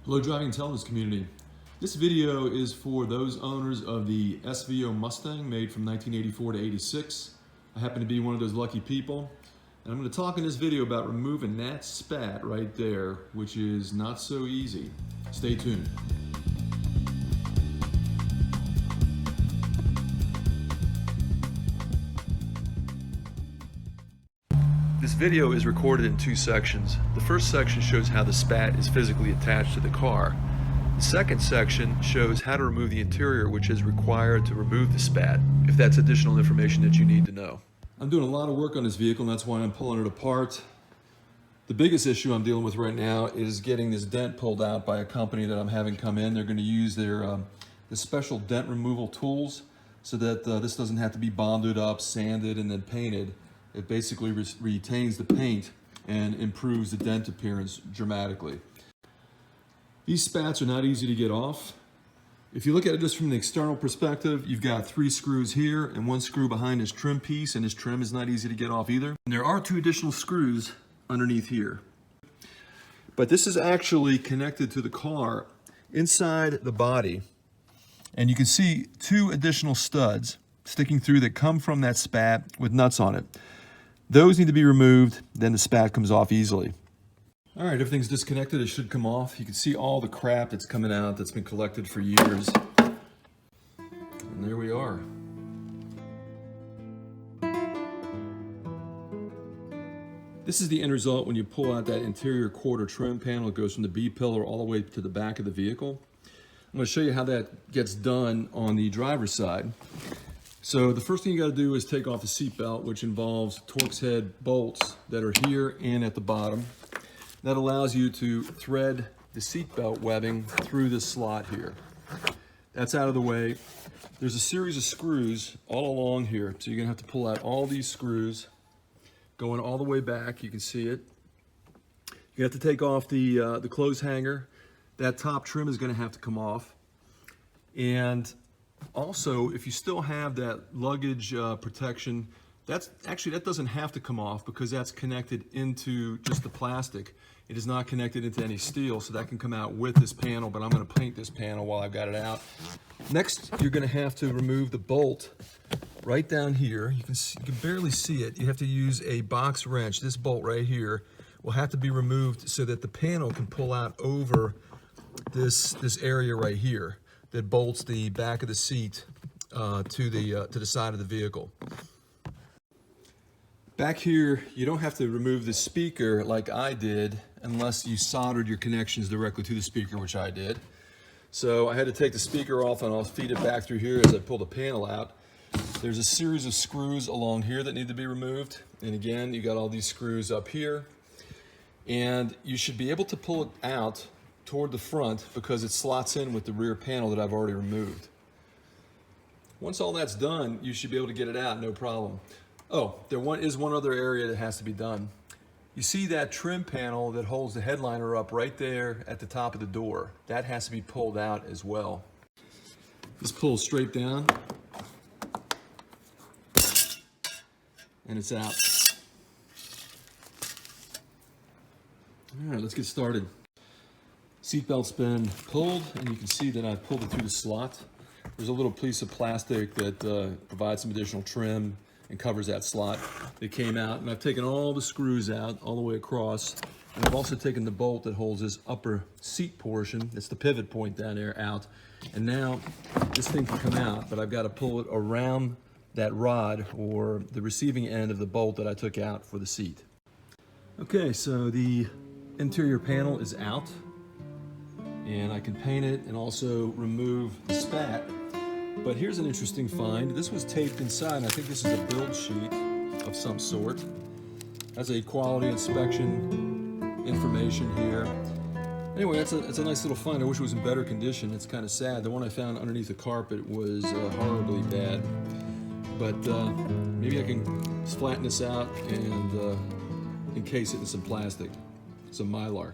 Hello driving intelligence community. This video is for those owners of the SVO Mustang made from 1984 to 86. I happen to be one of those lucky people. And I'm going to talk in this video about removing that spat right there, which is not so easy. Stay tuned. This video is recorded in two sections. The first section shows how the spat is physically attached to the car. The second section shows how to remove the interior, which is required to remove the spat, if that's additional information that you need to know. I'm doing a lot of work on this vehicle, and that's why I'm pulling it apart. The biggest issue I'm dealing with right now is getting this dent pulled out by a company that I'm having come in. They're going to use their the special dent removal tools so that this doesn't have to be bonded up, sanded, and then painted. It basically retains the paint and improves the dent appearance dramatically. These spats are not easy to get off. If you look at it just from the external perspective, you've got 3 screws here and 1 screw behind this trim piece, and this trim is not easy to get off either. And there are 2 additional screws underneath here. But this is actually connected to the car inside the body. And you can see 2 additional studs sticking through that come from that spat with nuts on it. Those need to be removed, then the spat comes off easily. All right, everything's disconnected. It should come off. You can see all the crap that's coming out that's been collected for years. And there we are. This is the end result when you pull out that interior quarter trim panel. It goes from the B-pillar all the way to the back of the vehicle. I'm going to show you how that gets done on the driver's side. So the first thing you got to do is take off the seat belt, which involves Torx head bolts that are here and at the bottom. That allows you to thread the seat belt webbing through this slot here. That's out of the way. There's a series of screws all along here, so you're going to have to pull out all these screws going all the way back. You can see it. You have to take off the clothes hanger. That top trim is going to have to come off. And also, if you still have that luggage protection, that doesn't have to come off because that's connected into just the plastic. It is not connected into any steel, so that can come out with this panel, but I'm going to paint this panel while I've got it out. Next, you're going to have to remove the bolt right down here. You can barely see it. You have to use a box wrench. This bolt right here will have to be removed so that the panel can pull out over this area right here that bolts the back of the seat to the side of the vehicle. Back here, you don't have to remove the speaker like I did unless you soldered your connections directly to the speaker, which I did. So I had to take the speaker off, and I'll feed it back through here as I pull the panel out. There's a series of screws along here that need to be removed. And again, you got all these screws up here. And you should be able to pull it out toward the front because it slots in with the rear panel that I've already removed. Once all that's done, you should be able to get it out, no problem. Oh, there is one other area that has to be done. You see that trim panel that holds the headliner up right there at the top of the door. That has to be pulled out as well. Just pull straight down, and it's out. All right, let's get started. Seatbelt's been pulled, and you can see that I pulled it through the slot. There's a little piece of plastic that provides some additional trim and covers that slot. It came out, and I've taken all the screws out all the way across. And I've also taken the bolt that holds this upper seat portion, that's the pivot point down there, out. And now this thing can come out, but I've got to pull it around that rod or the receiving end of the bolt that I took out for the seat. Okay, so the interior panel is out, and I can paint it and also remove the spat. But here's an interesting find. This was taped inside, and I think this is a build sheet of some sort. Has a quality inspection information here. Anyway, it's a nice little find. I wish it was in better condition. It's kind of sad. The one I found underneath the carpet was horribly bad. But maybe I can flatten this out and encase it in some plastic, some Mylar.